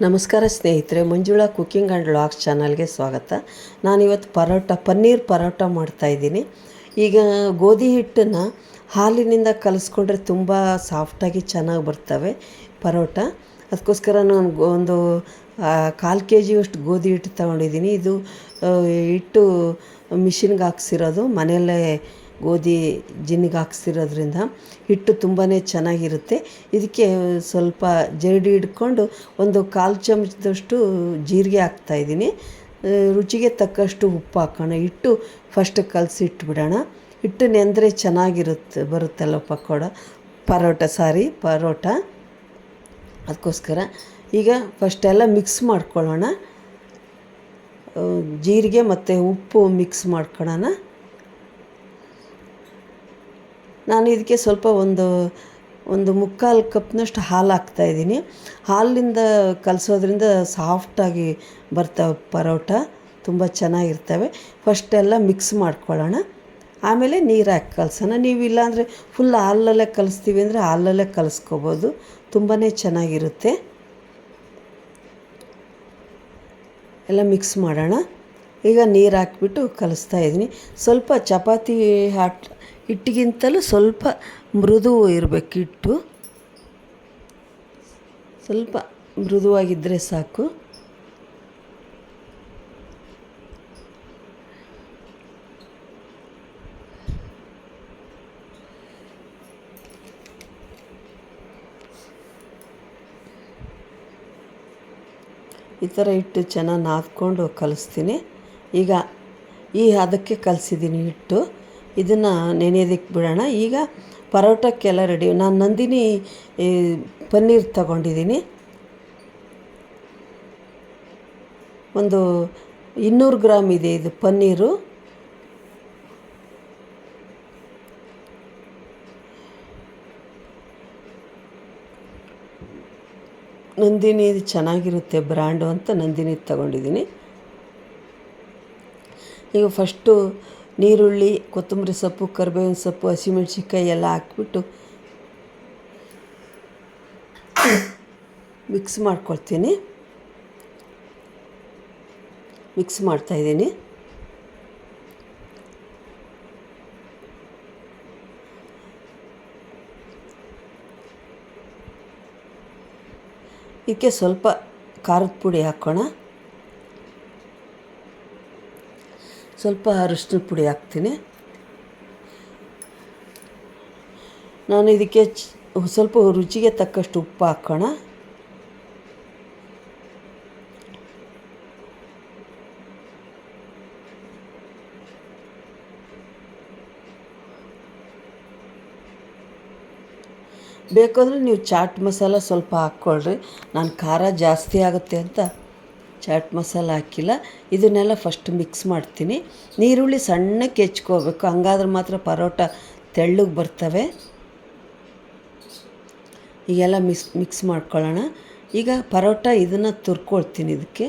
ನಮಸ್ಕಾರ ಸ್ನೇಹಿತರೆ, Manjula cooking and vlogs ಚಾನಲ್ಗೆ ಸ್ವಾಗತ. ನಾನಿವತ್ತು ಪನ್ನೀರ್ ಪರೋಟ ಮಾಡ್ತಾಯಿದ್ದೀನಿ. ಈಗ ಗೋಧಿ ಹಿಟ್ಟನ್ನು ಹಾಲಿನಿಂದ ಕಲಿಸ್ಕೊಂಡ್ರೆ ತುಂಬ ಸಾಫ್ಟಾಗಿ ಚೆನ್ನಾಗಿ ಬರ್ತವೆ ಪರೋಟ. ಅದಕ್ಕೋಸ್ಕರ ನಾನು ಒಂದು 1/4 kg ಗೋಧಿ ಹಿಟ್ಟು ತೊಗೊಂಡಿದ್ದೀನಿ. ಇದು ಹಿಟ್ಟು ಮಿಷಿನ್ಗೆ ಹಾಕ್ಸಿರೋದು, ಮನೆಯಲ್ಲೇ ಗೋಧಿ ಜಿನ್ನಿಗೆ ಹಾಕ್ಸಿರೋದ್ರಿಂದ ಹಿಟ್ಟು ತುಂಬಾ ಚೆನ್ನಾಗಿರುತ್ತೆ. ಇದಕ್ಕೆ ಸ್ವಲ್ಪ ಜರಡಿ ಹಿಡ್ಕೊಂಡು ಒಂದು 1/4 ಚಮಚದಷ್ಟು ಜೀರಿಗೆ ಹಾಕ್ತಾಯಿದ್ದೀನಿ. ರುಚಿಗೆ ತಕ್ಕಷ್ಟು ಉಪ್ಪು ಹಾಕೋಣ. ಹಿಟ್ಟು ಫಸ್ಟ್ ಕಲಸಿ ಇಟ್ಬಿಡೋಣ. ಹಿಟ್ಟು ನೆಂದರೆ ಬರುತ್ತಲ್ಲ ಪರೋಟ. ಅದಕ್ಕೋಸ್ಕರ ಈಗ ಫಸ್ಟೆಲ್ಲ ಮಿಕ್ಸ್ ಮಾಡ್ಕೊಳ್ಳೋಣ. ಜೀರಿಗೆ ಮತ್ತು ಉಪ್ಪು ಮಿಕ್ಸ್ ಮಾಡ್ಕೊಳ್ಳೋಣ. ನಾನು ಇದಕ್ಕೆ ಸ್ವಲ್ಪ ಒಂದು 3/4 ಕಪ್ನಷ್ಟು ಹಾಲು ಹಾಕ್ತಾಯಿದ್ದೀನಿ. ಹಾಲಿನಿಂದ ಕಲಸೋದ್ರಿಂದ ಸಾಫ್ಟಾಗಿ ಬರ್ತವೆ ಪರೋಟ, ತುಂಬ ಚೆನ್ನಾಗಿರ್ತವೆ. ಫಸ್ಟೆಲ್ಲ ಮಿಕ್ಸ್ ಮಾಡ್ಕೊಳ್ಳೋಣ, ಆಮೇಲೆ ನೀರು ಹಾಕಿ ಕಲಸೋಣ. ನೀವು ಇಲ್ಲಾಂದರೆ ಫುಲ್ ಹಾಲಲ್ಲೇ ಕಲಿಸ್ತೀವಿ ಅಂದರೆ ಹಾಲಲ್ಲೇ ಕಲಿಸ್ಕೋಬೋದು, ತುಂಬಾ ಚೆನ್ನಾಗಿರುತ್ತೆ. ಎಲ್ಲ ಮಿಕ್ಸ್ ಮಾಡೋಣ. ಈಗ ನೀರು ಹಾಕ್ಬಿಟ್ಟು ಕಲಿಸ್ತಾ ಇದ್ದೀನಿ. ಸ್ವಲ್ಪ ಚಪಾತಿ ಹಿಟ್ಟಿಗಿಂತಲೂ ಸ್ವಲ್ಪ ಮೃದು ಇರಬೇಕು ಹಿಟ್ಟು, ಸ್ವಲ್ಪ ಮೃದುವಾಗಿದ್ದರೆ ಸಾಕು. ಈ ಥರ ಹಿಟ್ಟು ಚೆನ್ನಾಗಿ ನಾದ್ಕೊಂಡು ಕಲಿಸ್ತೀನಿ. ಈಗ ಅದಕ್ಕೆ ಕಲಸಿದ್ದೀನಿ ಹಿಟ್ಟು, ಇದನ್ನು ನೆನೆಯೋದಕ್ಕೆ ಬಿಡೋಣ. ಈಗ ಪರೋಟಕ್ಕೆಲ್ಲ ರೆಡಿ. ನಾನು ನಂದಿನಿ ಪನ್ನೀರ್ ತಗೊಂಡಿದ್ದೀನಿ. ಒಂದು 200 ಗ್ರಾಮ್ ಇದೆ ಇದು ಪನ್ನೀರು. ನಂದಿನಿ ಚೆನ್ನಾಗಿರುತ್ತೆ ಬ್ರ್ಯಾಂಡು ಅಂತ ನಂದಿನಿ ತಗೊಂಡಿದ್ದೀನಿ. ಈಗ ಫಸ್ಟು ನೀರುಳ್ಳಿ, ಕೊತ್ತಂಬರಿ ಸೊಪ್ಪು, ಕರಿಬೇವಿನ ಸೊಪ್ಪು, ಹಸಿಮೆಣ್ಸಿನ್ಕಾಯಿ ಎಲ್ಲ ಹಾಕ್ಬಿಟ್ಟು ಮಿಕ್ಸ್ ಮಾಡ್ತಾಯಿದ್ದೀನಿ. ಇದಕ್ಕೆ ಸ್ವಲ್ಪ ಖಾರದ ಪುಡಿ ಹಾಕೋಣ, ಸ್ವಲ್ಪ ಅರಿಶಿನ ಪುಡಿ ಹಾಕ್ತೀನಿ. ನಾನು ಇದಕ್ಕೆ ಸ್ವಲ್ಪ ರುಚಿಗೆ ತಕ್ಕಷ್ಟು ಉಪ್ಪು ಹಾಕೋಣ. ಬೇಕಾದರೆ ನೀವು ಚಾಟ್ ಮಸಾಲ ಸ್ವಲ್ಪ ಹಾಕ್ಕೊಳ್ರಿ. ನಾನು ಖಾರ ಜಾಸ್ತಿ ಆಗುತ್ತೆ ಅಂತ ಚಾಟ್ ಮಸಾಲ ಹಾಕಿಲ್ಲ. ಇದನ್ನೆಲ್ಲ ಫಸ್ಟ್ ಮಿಕ್ಸ್ ಮಾಡ್ತೀನಿ. ನೀರುಳ್ಳಿ ಸಣ್ಣಕ್ಕೆ ಹೆಚ್ಕೋಬೇಕು, ಹಂಗಾದ್ರೆ ಮಾತ್ರ ಪರೋಟ ತೆಳ್ಳಗೆ ಬರ್ತವೆ. ಈಗೆಲ್ಲ ಮಿಕ್ಸ್ ಮಾಡ್ಕೊಳ್ಳೋಣ. ಈಗ ಪರೋಟ ಇದನ್ನು ತುರ್ಕೊಳ್ತೀನಿ. ಇದಕ್ಕೆ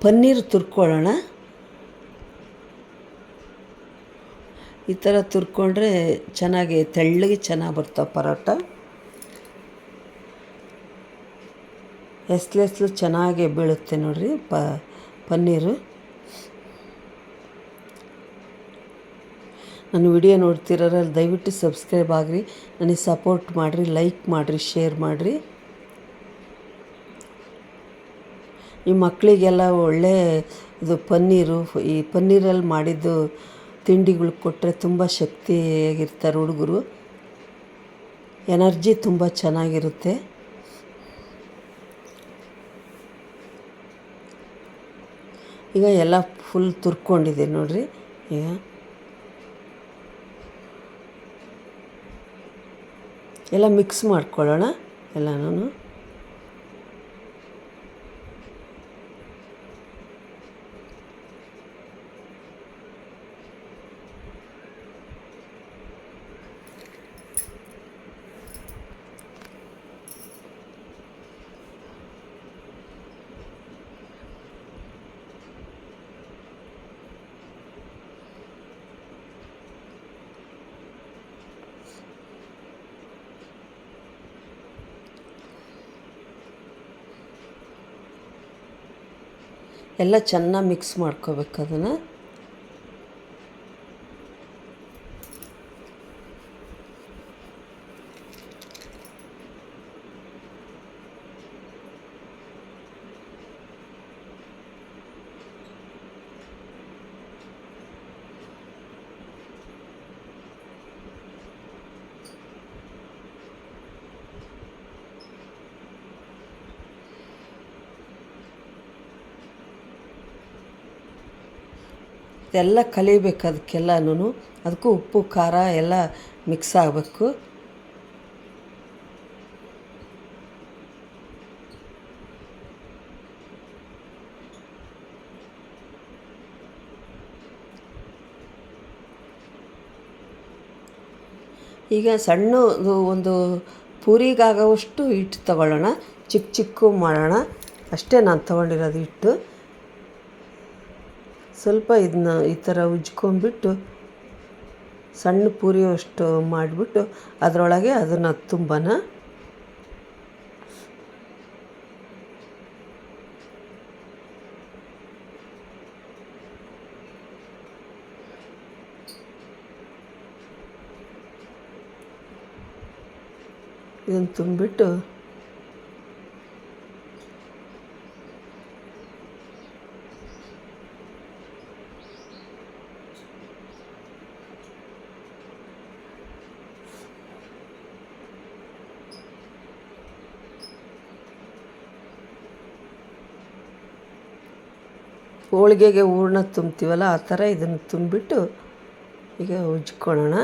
ಪನ್ನೀರ್ ತುರ್ಕೊಳ್ಳೋಣ. ಈ ಥರ ತುರ್ಕೊಂಡ್ರೆ ತೆಳ್ಳಗೆ ಚೆನ್ನಾಗಿ ಬರ್ತವೆ ಪರೋಟ. ಎಸ್ಲು ಚೆನ್ನಾಗಿ ಬೀಳುತ್ತೆ ನೋಡಿರಿ ಪನ್ನೀರು. ನನ್ನ ವಿಡಿಯೋ ನೋಡ್ತಿರೋರಲ್ಲಿ ದಯವಿಟ್ಟು ಸಬ್ಸ್ಕ್ರೈಬ್ ಆಗಿರಿ, ನನಗೆ ಸಪೋರ್ಟ್ ಮಾಡಿರಿ, ಲೈಕ್ ಮಾಡಿರಿ, ಶೇರ್ ಮಾಡಿರಿ. ಈ ಮಕ್ಕಳಿಗೆಲ್ಲ ಒಳ್ಳೆ ಇದು ಪನ್ನೀರು, ಈ ಪನ್ನೀರಲ್ಲಿ ಮಾಡಿದ್ದು ತಿಂಡಿಗಳು ಕೊಟ್ಟರೆ ತುಂಬ ಶಕ್ತಿಯಾಗಿರ್ತಾರೆ ಹುಡುಗರು. ಎನರ್ಜಿ ತುಂಬ ಚೆನ್ನಾಗಿರುತ್ತೆ. ಈಗ ಎಲ್ಲ ಫುಲ್ ತುರ್ಕೊಂಡಿದೆ ನೋಡಿರಿ. ಈಗ ಎಲ್ಲ ಮಿಕ್ಸ್ ಮಾಡ್ಕೊಳ್ಳೋಣ ಎಲ್ಲನೂ. ಎಲ್ಲ ಚೆನ್ನಾಗಿ ಮಿಕ್ಸ್ ಮಾಡ್ಕೋಬೇಕು ಅದನ್ನು. ಇದೆಲ್ಲ ಕಲಿಬೇಕು ಅದಕ್ಕೆಲ್ಲನೂ. ಅದಕ್ಕೂ ಉಪ್ಪು ಖಾರ ಎಲ್ಲ ಮಿಕ್ಸ್ ಆಗಬೇಕು. ಈಗ ಸಣ್ಣದು ಒಂದು ಪೂರಿಗಾಗೋವಷ್ಟು ಹಿಟ್ಟು ತಗೊಳ್ಳೋಣ, ಚಿಕ್ಕ ಚಿಕ್ಕ ಮಾಡೋಣ. ಅಷ್ಟೇ ನಾನು ತೊಗೊಂಡಿರೋದು ಹಿಟ್ಟು. ಸ್ವಲ್ಪ ಇದನ್ನ ಈ ಥರ ಉಜ್ಕೊಂಬಿಟ್ಟು ಸಣ್ಣ ಪೂರಿಯಷ್ಟು ಮಾಡಿಬಿಟ್ಟು ಅದರೊಳಗೆ ಅದನ್ನು ತುಂಬನ. ಇದನ್ನು ತುಂಬಿಟ್ಟು ಹೋಳಿಗೆಗೆ ಹೂರಣ ತುಂಬ್ತೀವಲ್ಲ ಆ ಥರ ಇದನ್ನು ತುಂಬಿಟ್ಟು ಈಗ ಉಜ್ಕೊಳ್ಳೋಣ.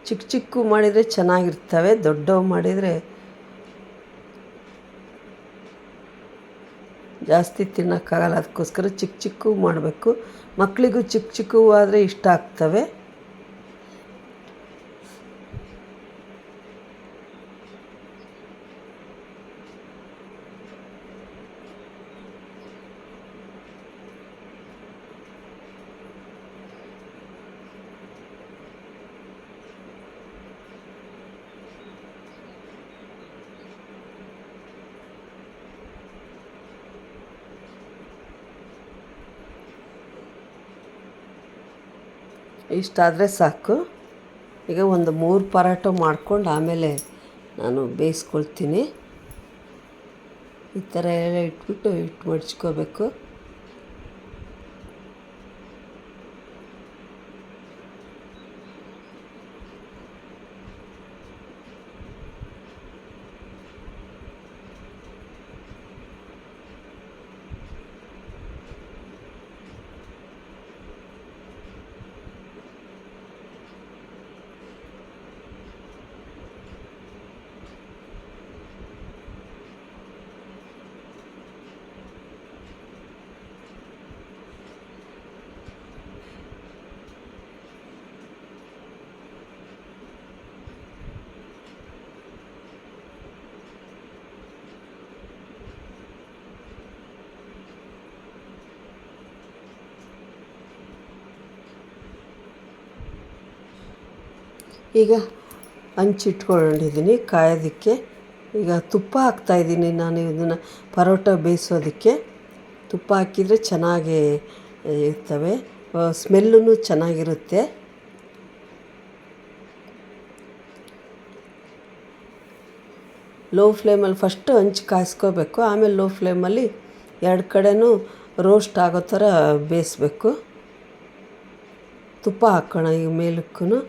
ಚಿಕ್ಕ ಚಿಕ್ಕ ಮಾಡಿದರೆ ಚೆನ್ನಾಗಿರ್ತವೆ, ದೊಡ್ಡವು ಮಾಡಿದರೆ ಜಾಸ್ತಿ ತಿನ್ನೋಕ್ಕಾಗಲ್ಲ. ಅದಕ್ಕೋಸ್ಕರ ಚಿಕ್ಕ ಚಿಕ್ಕ ಮಾಡಬೇಕು. ಮಕ್ಕಳಿಗೂ ಚಿಕ್ಕ ಚಿಕ್ಕವು ಆದರೆ ಇಷ್ಟ ಆಗ್ತವೆ. ಇಷ್ಟಾದರೆ ಸಾಕು. ಈಗ ಒಂದು 3 ಪರಾಟ ಮಾಡ್ಕೊಂಡು ಆಮೇಲೆ ನಾನು ಬೇಯಿಸ್ಕೊಳ್ತೀನಿ. ಈ ಥರ ಎಲ್ಲ ಇಟ್ಬಿಟ್ಟು ಹಿಟ್ಟು ಮಡ್ಚ್ಕೋಬೇಕು. ಈಗ ಹಂಚಿಟ್ಕೊಂಡಿದ್ದೀನಿ ಕಾಯೋದಕ್ಕೆ. ಈಗ ತುಪ್ಪ ಹಾಕ್ತಾಯಿದ್ದೀನಿ ನಾನು ಇದನ್ನು ಪರೋಟ ಬೇಯಿಸೋದಕ್ಕೆ. ತುಪ್ಪ ಹಾಕಿದರೆ ಚೆನ್ನಾಗಿ ಇರ್ತವೆ, ಸ್ಮೆಲ್ಲೂ ಚೆನ್ನಾಗಿರುತ್ತೆ. ಲೋ ಫ್ಲೇಮಲ್ಲಿ ಫಸ್ಟು ಹಂಚು ಕಾಯಿಸ್ಕೋಬೇಕು, ಆಮೇಲೆ ಲೋ ಫ್ಲೇಮಲ್ಲಿ 2 ಕಡೆನೂ ರೋಸ್ಟ್ ಆಗೋ ಥರ ಬೇಯಿಸ್ಬೇಕು. ತುಪ್ಪ ಹಾಕೋಣ ಈಗ ಮೇಲಕ್ಕೂ.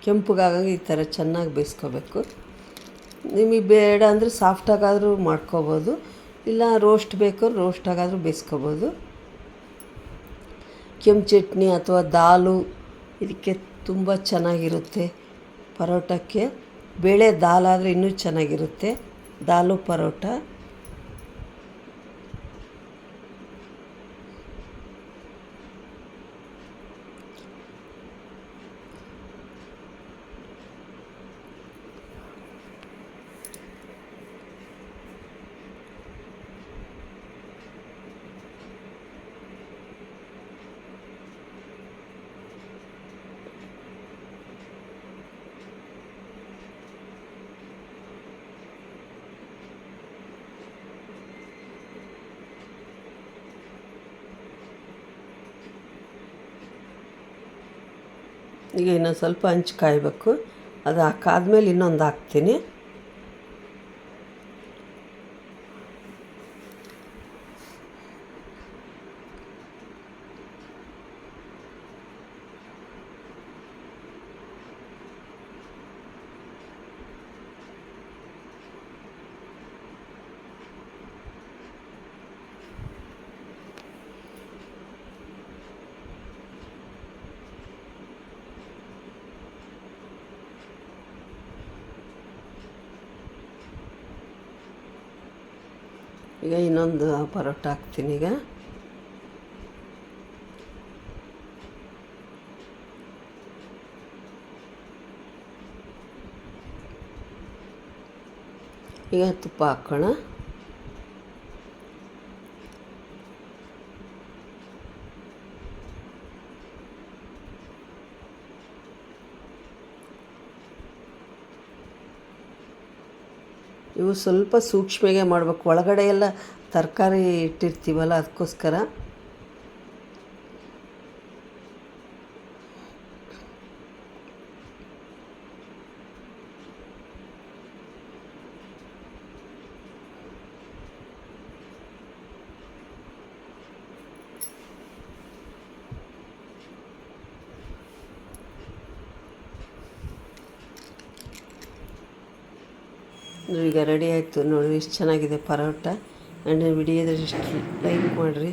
ಕೆಂಪಗಾಗಂಗೆ ಈ ಥರ ಚೆನ್ನಾಗಿ ಬೇಯಿಸ್ಕೋಬೇಕು. ನಿಮಗೆ ಬೇಡ ಅಂದರೆ ಸಾಫ್ಟಾಗಾದರೂ ಮಾಡ್ಕೋಬೋದು, ಇಲ್ಲ ರೋಸ್ಟ್ ಬೇಕು ರೋಸ್ಟಾಗಾದರೂ ಬೇಯಿಸ್ಕೋಬೋದು. ಕೆಂಪು ಚಟ್ನಿ ಅಥವಾ ದಾಲು ಇದಕ್ಕೆ ತುಂಬ ಚೆನ್ನಾಗಿರುತ್ತೆ. ಪರೋಟಕ್ಕೆ ಬೇಳೆ ದಾಲಾದರೆ ಇನ್ನೂ ಚೆನ್ನಾಗಿರುತ್ತೆ. ದಾಲು ಪರೋಟ ಈಗ ಇನ್ನೊಂದು ಸ್ವಲ್ಪ ಹಂಚು ಕಾಯಬೇಕು. ಅದು ಹಾಕಾದ್ಮೇಲೆ ಇನ್ನೊಂದು ಹಾಕ್ತೀನಿ. ಈಗ ಇನ್ನೊಂದು ಪರೋಟ ಹಾಕ್ತೀನಿ. ಈಗ ತುಪ್ಪ ಹಾಕೋಣ. ಇವು ಸ್ವಲ್ಪ ಸೂಕ್ಷ್ಮಗೆ ಮಾಡಬೇಕು, ಒಳಗಡೆ ಎಲ್ಲ ತರಕಾರಿ ಇಟ್ಟಿರ್ತೀವಲ್ಲ ಅದಕ್ಕೋಸ್ಕರ. ಈಗ ರೆಡಿ ಆಯಿತು ನೋಡಿ, ಎಷ್ಟು ಚೆನ್ನಾಗಿದೆ ಪರೋಟ. ಆ್ಯಂಡ್ ವಿಡಿಯೋ ಇದ್ರೆ ಇಷ್ಟು ಲೈಕ್ ಮಾಡಿರಿ.